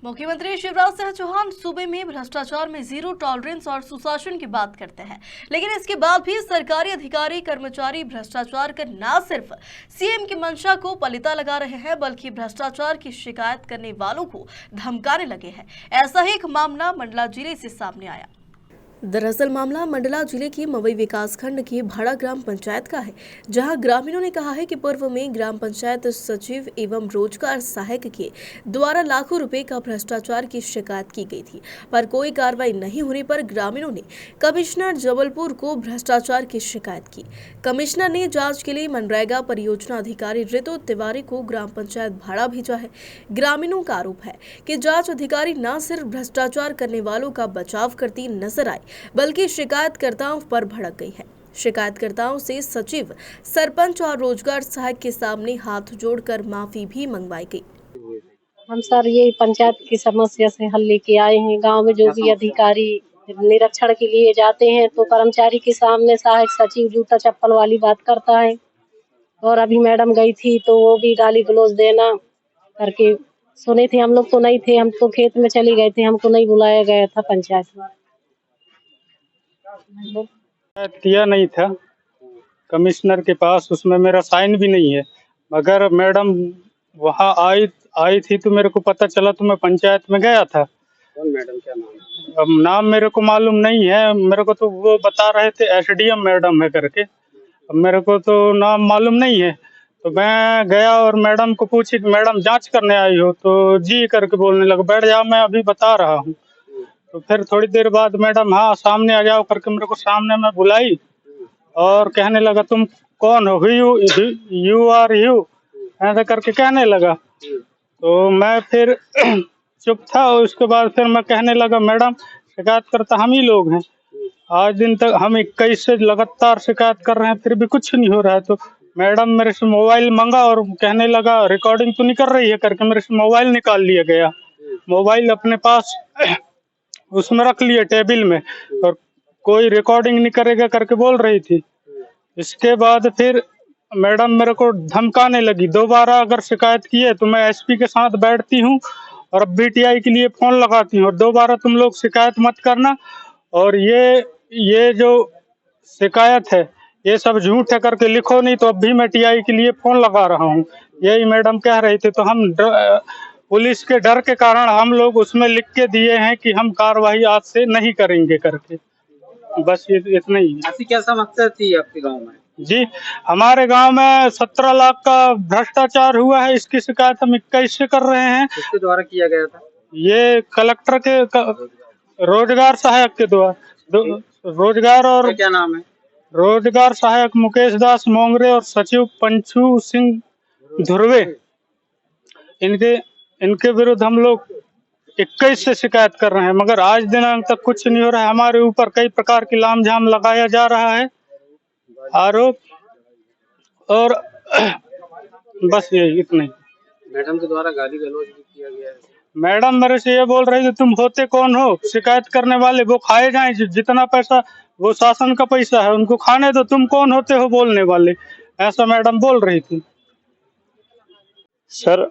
मुख्यमंत्री शिवराज सिंह चौहान सूबे में भ्रष्टाचार में जीरो टॉलरेंस और सुशासन की बात करते हैं, लेकिन इसके बाद भी सरकारी अधिकारी कर्मचारी भ्रष्टाचार कर न सिर्फ सीएम की मंशा को पलिता लगा रहे हैं, बल्कि भ्रष्टाचार की शिकायत करने वालों को धमकाने लगे हैं। ऐसा ही एक मामला मंडला जिले से सामने आया। दरअसल मामला मंडला जिले की मवई विकासखंड की भाड़ा ग्राम पंचायत का है, जहां ग्रामीणों ने कहा है कि पूर्व में ग्राम पंचायत सचिव एवं रोजगार सहायक के द्वारा लाखों रुपए का भ्रष्टाचार की शिकायत की गई थी, पर कोई कार्रवाई नहीं होने पर ग्रामीणों ने कमिश्नर जबलपुर को भ्रष्टाचार की शिकायत की। कमिश्नर ने जाँच के लिए मनरेगा परियोजना अधिकारी ऋतु तिवारी को ग्राम पंचायत भाड़ा भेजा है। ग्रामीणों का आरोप है कि जाँच अधिकारी न सिर्फ भ्रष्टाचार करने वालों का बचाव करती नजर आई, बल्कि शिकायतकर्ताओं पर भड़क गई है। शिकायतकर्ताओं से सचिव, सरपंच और रोजगार सहायक के सामने हाथ जोड़कर माफी भी मंगवाई गई। हम सर ये पंचायत की समस्या से हल लेके आए हैं। गांव में जो भी अधिकारी निरीक्षण के लिए जाते हैं तो कर्मचारी के सामने सहायक सचिव जूता चप्पल वाली बात करता है, और अभी मैडम गई थी तो वो भी गाली गलौज देना करके सुने थे। हम लोग तो नहीं थे, हम तो खेत में चले गए थे, हमको नहीं बुलाया गया था पंचायत में। किया नहीं था कमिश्नर के पास, उसमें मेरा साइन भी नहीं है, मगर मैडम वहाँ आई थी तो मेरे को पता चला तो मैं पंचायत में गया था। कौन मैडम, क्या नाम है? अब नाम मेरे को मालूम नहीं है, मेरे को तो वो बता रहे थे एसडीएम मैडम है करके, अब मेरे को तो नाम मालूम नहीं है। तो मैं गया और मैडम को पूछी, मैडम जांच करने आई हो? तो जी करके बोलने लगा, बैठ जाओ मैं अभी बता रहा हूँ। तो फिर थोड़ी देर बाद मैडम हाँ सामने आ जाओ करके मेरे को सामने में बुलाई और कहने लगा तुम कौन हो, यू आर यू, ऐसा करके कहने लगा। तो मैं फिर चुप था और उसके बाद फिर मैं कहने लगा, मैडम शिकायत करता हम ही लोग हैं, आज दिन तक हम 21 से लगातार शिकायत कर रहे हैं फिर भी कुछ नहीं हो रहा है। तो मैडम मेरे से मोबाइल मांगा और कहने लगा रिकॉर्डिंग तो नहीं कर रही है करके मेरे से मोबाइल निकाल लिया गया। मोबाइल अपने पास उसमें रख लिए टेबल में, और कोई रिकॉर्डिंग नहीं करेगा करके बोल रही थी। इसके बाद फिर मैडम मेरे को धमकाने लगी, दोबारा अगर शिकायत की है तो मैं एसपी के साथ बैठती हूँ और बीटीआई के लिए फोन लगाती हूँ, और दोबारा तुम लोग शिकायत मत करना, और ये जो शिकायत है ये सब झूठ है करके लिखो, नहीं तो अब भी मैं टीआई के लिए फोन लगा रहा हूँ, यही मैडम कह रही थी। तो हम पुलिस के डर के कारण हम लोग उसमें लिख के दिए हैं कि हम कार्रवाई आज से नहीं करेंगे करके, बस ये इतना ही। ऐसी क्या समस्या थी आपके गांव में? जी, हमारे गांव में 17 लाख का भ्रष्टाचार हुआ है, इसकी शिकायत हम 21 से कर रहे हैं। किसके द्वारा किया गया था? ये कलेक्टर के रोजगार सहायक के द्वारा, रोजगार और क्या नाम है? रोजगार सहायक मुकेश दास मोंगरे और सचिव पंचू सिंह धुर्वे, इनके विरुद्ध हम लोग 21 से शिकायत कर रहे हैं, मगर आज दिनांक तक कुछ नहीं हो रहा है। हमारे ऊपर कई प्रकार की लामझाम लगाया जा रहा है, आरोप, और बस यही इतना ही। मैडम के द्वारा गाली गलौज भी किया गया है। मैडम मेरे से ये बोल रही थी तुम होते कौन हो शिकायत करने वाले, वो खाए जाएं, जितना पैसा वो शासन का पैसा है उनको खाने दो, तुम कौन होते हो बोलने वाले, ऐसा मैडम बोल रही थी। सर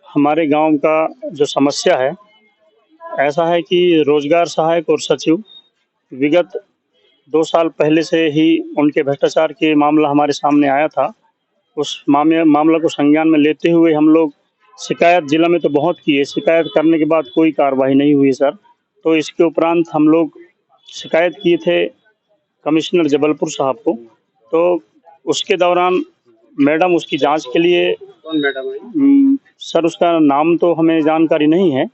हमारे गांव का जो समस्या है ऐसा है कि रोजगार सहायक और सचिव विगत 2 साल पहले से ही उनके भ्रष्टाचार के मामला हमारे सामने आया था। उस मामला को संज्ञान में लेते हुए हम लोग शिकायत जिला में तो बहुत की है, शिकायत करने के बाद कोई कार्रवाई नहीं हुई सर। तो इसके उपरांत हम लोग शिकायत किए थे कमिश्नर जबलपुर साहब को, तो उसके दौरान मैडम उसकी जांच के लिए, कौन मैडम है? सर उसका नाम तो हमें जानकारी नहीं है,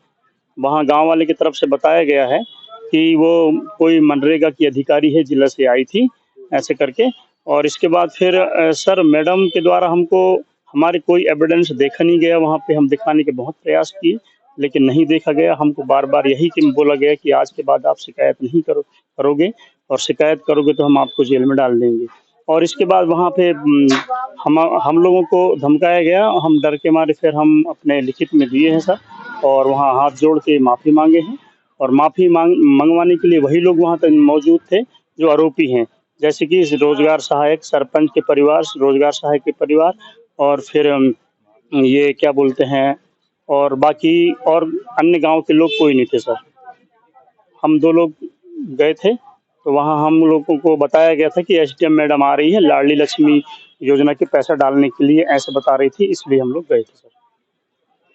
वहाँ गांव वाले की तरफ से बताया गया है कि वो कोई मनरेगा की अधिकारी है, जिला से आई थी ऐसे करके। और इसके बाद फिर सर मैडम के द्वारा हमको हमारे कोई एविडेंस देखा नहीं गया, वहाँ पे हम दिखाने के बहुत प्रयास किए लेकिन नहीं देखा गया। हमको बार बार यही कि बोला गया कि आज के बाद आप शिकायत नहीं करोगे, और शिकायत करोगे तो हम आपको जेल में डाल देंगे। और इसके बाद वहाँ पे हम लोगों को धमकाया गया, हम डर के मारे फिर हम अपने लिखित में दिए हैं सर, और वहाँ हाथ जोड़ के माफ़ी मांगे हैं। और माफ़ी मंगवाने के लिए वही लोग वहाँ तक मौजूद थे जो आरोपी हैं, जैसे कि रोजगार सहायक, सरपंच के परिवार, रोजगार सहायक के परिवार, और फिर ये क्या बोलते हैं और बाकी और अन्य गांव के लोग कोई नहीं थे सर। हम 2 लोग गए थे, तो वहाँ हम लोगों को बताया गया था कि एसडीएम मैडम आ रही है लाडली लक्ष्मी योजना के पैसा डालने के लिए, ऐसे बता रही थी, इसलिए हम लोग गए थे सर।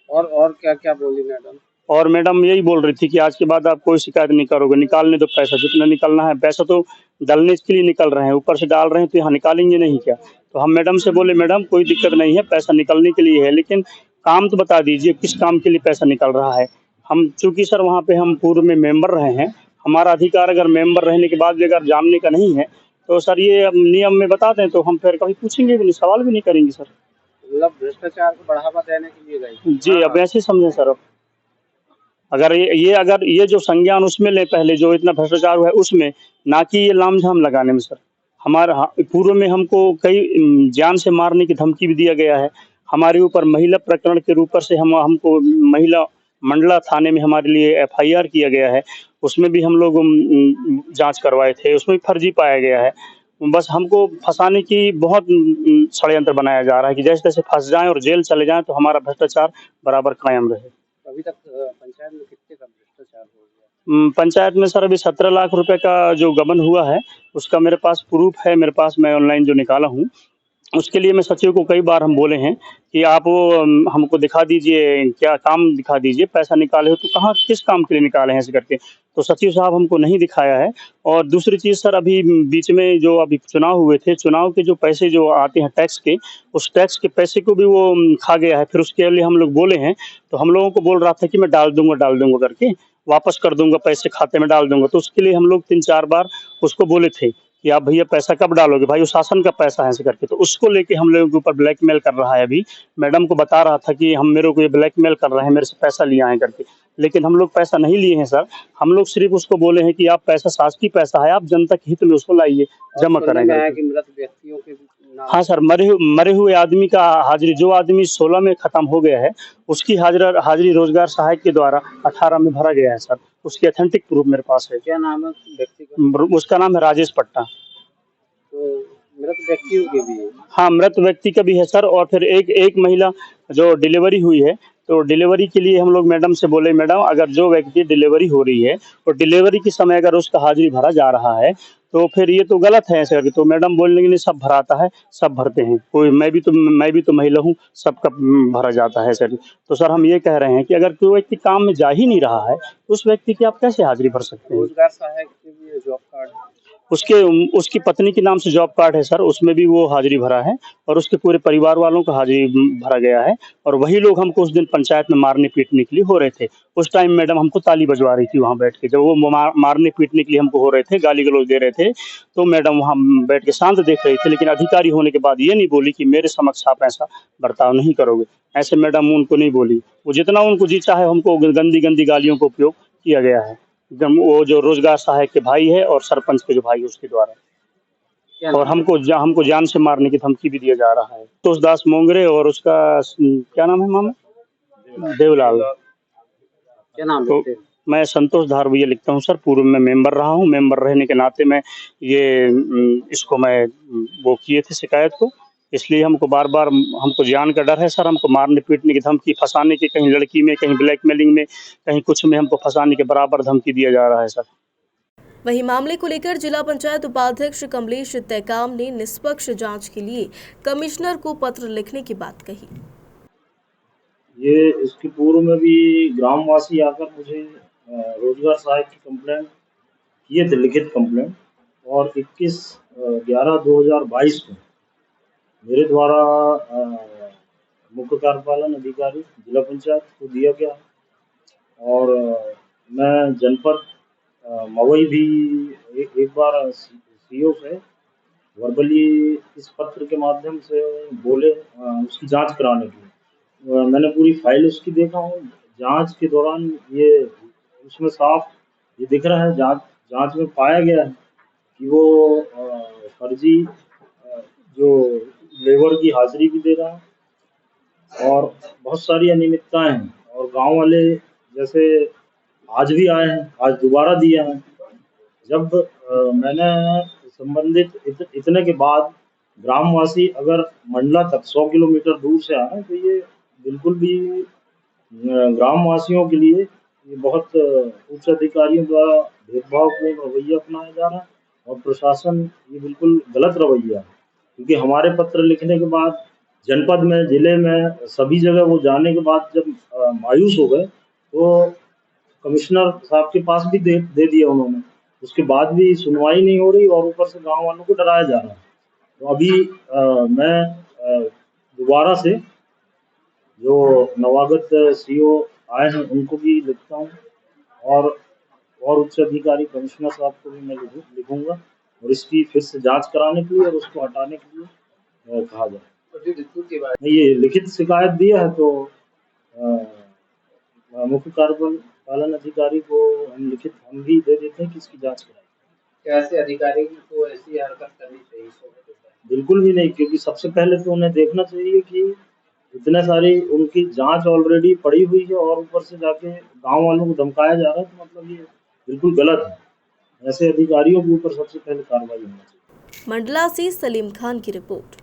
और क्या क्या बोली मैडम? और मैडम यही बोल रही थी कि आज के बाद आप कोई शिकायत नहीं करोगे, निकालने दो पैसा, जितना निकालना है। पैसा तो डालने के लिए निकल रहे हैं, ऊपर से डाल रहे हैं, तो यहाँ निकालेंगे नहीं क्या? तो हम मैडम से बोले, मैडम कोई दिक्कत नहीं है, पैसा निकलने के लिए है, लेकिन काम तो बता दीजिए किस काम के लिए पैसा निकल रहा है। हम चूंकि सर वहाँ पे हम पूर्व में मेंबर रहे हैं, हमारा अधिकार अगर मेंबर रहने के बाद भी अगर जानने का नहीं है, तो सर ये अब नियम में बता दें तो हम फिर कभी पूछेंगे भी नहीं, सवाल भी नहीं करेंगे सर। मतलब भ्रष्टाचार को बढ़ावा देने के लिए गई? जी, अब ऐसे समझें सर। अब अगर ये जो संज्ञान उसमें ले, पहले जो इतना भ्रष्टाचार हुआ है उसमें, ना कि ये लाम-झाम लगाने में सर। हमारा पूर्व में हमको कई जान से मारने की धमकी भी दिया गया है। हमारे ऊपर महिला प्रकरण के ऊपर से हमको महिला मंडला थाने में हमारे लिए एफआईआर किया गया है। उसमें भी हम लोग जाँच करवाए थे, उसमें भी फर्जी पाया गया है। बस हमको फँसाने की बहुत षड्यंत्र बनाया जा रहा है कि जैसे-तैसे फँस जाएँ और जेल चले जाएँ, तो हमारा भ्रष्टाचार बराबर कायम रहे। अभी तक पंचायत में कितने का भ्रष्टाचार हो गया? पंचायत में सर अभी 17 लाख रुपए का जो गबन हुआ है, उसका मेरे पास प्रूफ है, मेरे पास, मैं ऑनलाइन जो निकाला हूँ। उसके लिए मैं सचिव को कई बार हम बोले हैं कि आप वो हमको दिखा दीजिए, क्या काम दिखा दीजिए, पैसा निकाले हो तो कहाँ, किस काम के लिए निकाले हैं, ऐसे करके। तो सचिव साहब हमको नहीं दिखाया है। और दूसरी चीज़ सर, अभी बीच में जो अभी चुनाव हुए थे, चुनाव के जो पैसे जो आते हैं टैक्स के, उस टैक्स के पैसे को भी वो खा गया है। फिर उसके लिए हम लोग बोले हैं, तो हम लोगों को बोल रहा था कि मैं डाल दूंगा करके, वापस कर दूंगा, पैसे खाते में डाल दूंगा। तो उसके लिए हम लोग 3-4 बार उसको बोले थे कि आप भैया पैसा कब डालोगे, भाई वो शासन का पैसा है, ऐसे करके। तो उसको लेके हम लोगों के ऊपर ब्लैकमेल कर रहा है। अभी मैडम को बता रहा था कि मेरे को ये ब्लैकमेल कर रहे हैं, मेरे से पैसा लिया है करके, लेकिन हम लोग पैसा नहीं लिए हैं सर। हम लोग सिर्फ उसको बोले हैं कि आप पैसा शासकीय पैसा है, आप जनता के हित में उसको लाइए, जमा करेंगे। कि मृत व्यक्तियों के नाम? हाँ सर, मरे हुए आदमी का हाजिरी, जो आदमी 16 में खत्म हो गया है, उसकी हाजिरी रोजगार सहायक के द्वारा 18 में भरा गया है सर। उसकी ऑथेंटिक प्रूफ मेरे पास है। क्या नाम है व्यक्ति का? उसका नाम है राजेश पट्टा। तो मृत व्यक्तियों के भी है? हाँ, मृत व्यक्ति का भी है सर। और फिर एक महिला जो डिलीवरी हुई है, तो डिलीवरी के लिए हम लोग मैडम से बोले, मैडम अगर जो व्यक्ति डिलीवरी हो रही है और डिलीवरी के समय अगर उसका हाजिरी भरा जा रहा है, तो फिर ये तो गलत है ऐसे करके। तो मैडम बोलने के लिए, सब भराता है, सब भरते हैं, कोई मैं भी तो महिला हूँ, सबका भरा जाता है सर। तो सर हम ये कह रहे हैं कि अगर कोई व्यक्ति काम में जा ही नहीं रहा है, तो उस व्यक्ति की आप कैसे हाजिरी भर सकते हैं? रोजगार सहायक के भी जॉब कार्ड? उसकी पत्नी के नाम से जॉब कार्ड है सर, उसमें भी वो हाजिरी भरा है, और उसके पूरे परिवार वालों का हाजिरी भरा गया है। और वही लोग हमको उस दिन पंचायत में मारने पीटने के लिए हो रहे थे। उस टाइम मैडम हमको ताली बजवा रही थी वहाँ बैठ के, जब वो मारने पीटने के लिए हमको हो रहे थे, गाली गलौज दे रहे थे, तो मैडम वहाँ बैठ के शांत देख रही थी। लेकिन अधिकारी होने के बाद ये नहीं बोली कि मेरे समक्ष आप ऐसा बर्ताव नहीं करोगे, ऐसे मैडम उनको नहीं बोली। वो जितना उनको जी चाहे हमको गंदी गालियों का उपयोग किया गया है, वो जो रोजगार सहायक के भाई है और सरपंच के जो भाई उसके द्वारा। और हमको जान से मारने की धमकी भी दिया जा रहा है। संतोष दास मोंगरे और उसका क्या नाम है मामा? देवलाल। क्या नाम तो है? मैं संतोष धारविया लिखता हूँ सर, पूर्व में मेंबर रहा हूँ। मेंबर रहने के नाते मैं इसको मैं वो किए थे शिकायत को, इसलिए हमको बार-बार हमको जान का डर है सर। हमको मारने पीटने की धमकी, फंसाने की, कहीं लड़की में, कहीं ब्लैकमेलिंग में, कहीं कुछ में हमको फंसाने के बराबर धमकी दिया जा रहा है सर। वहीं मामले को लेकर जिला पंचायत उपाध्यक्ष कमलेश तैकाम ने निष्पक्ष जांच के लिए कमिश्नर को पत्र लिखने की बात कही। ये इसके पूर्व में भी ग्रामवासी आकर मुझे रोजगार सहायक की कंप्लेंट किए थे, लिखित कंप्लेंट, और 21/11/2022 को मेरे द्वारा मुख्य कार्यपालन अधिकारी जिला पंचायत को दिया गया। और मैं जनपद मवई भी एक बार सीओ से वर्बली इस पत्र के माध्यम से बोले उसकी जांच कराने की। मैंने पूरी फाइल उसकी देखा हूँ। जांच के दौरान ये उसमें साफ ये दिख रहा है, जांच में पाया गया है कि वो फर्जी जो लेबर की हाजिरी भी दे रहा है और बहुत सारी अनियमितताएं हैं। और गांव वाले जैसे आज भी आए हैं, आज दोबारा दिया है। जब मैंने संबंधित इतने के बाद ग्रामवासी अगर मंडला तक 100 किलोमीटर दूर से आए तो ये बिल्कुल भी ग्रामवासियों के लिए ये बहुत उच्च अधिकारियों द्वारा भेदभावपूर्ण रवैया अपनाया जा रहा है और प्रशासन ये बिल्कुल गलत रवैया है, क्योंकि हमारे पत्र लिखने के बाद जनपद में, जिले में, सभी जगह वो जाने के बाद जब मायूस हो गए तो कमिश्नर साहब के पास भी दे दिया उन्होंने, उसके बाद भी सुनवाई नहीं हो रही और ऊपर से गांव वालों को डराया जा रहा है। तो अभी मैं दोबारा से जो नवागत सीओ आए हैं उनको भी लिखता हूँ और उच्च अधिकारी कमिश्नर साहब को भी मैं लिखूंगा और इसकी फिर से जांच कराने के लिए और उसको हटाने के लिए कहा जाए। ये लिखित शिकायत दिया है तो मुख्य कार्यपालन अधिकारी को हम भी दे देते हैं कि इसकी जांच कराएं। कैसे अधिकारी को ऐसी हरकत करनी चाहिए? बिल्कुल भी नहीं, क्योंकि सबसे पहले तो उन्हें देखना चाहिए कि इतने सारी उनकी जांच ऑलरेडी पड़ी हुई है और ऊपर से जाके गांव वालों को धमकाया जा रहा है, तो मतलब ये बिल्कुल गलत है। ऐसे अधिकारियों के ऊपर सबसे पहले कार्रवाई होनी चाहिए। मंडला से सलीम खान की रिपोर्ट।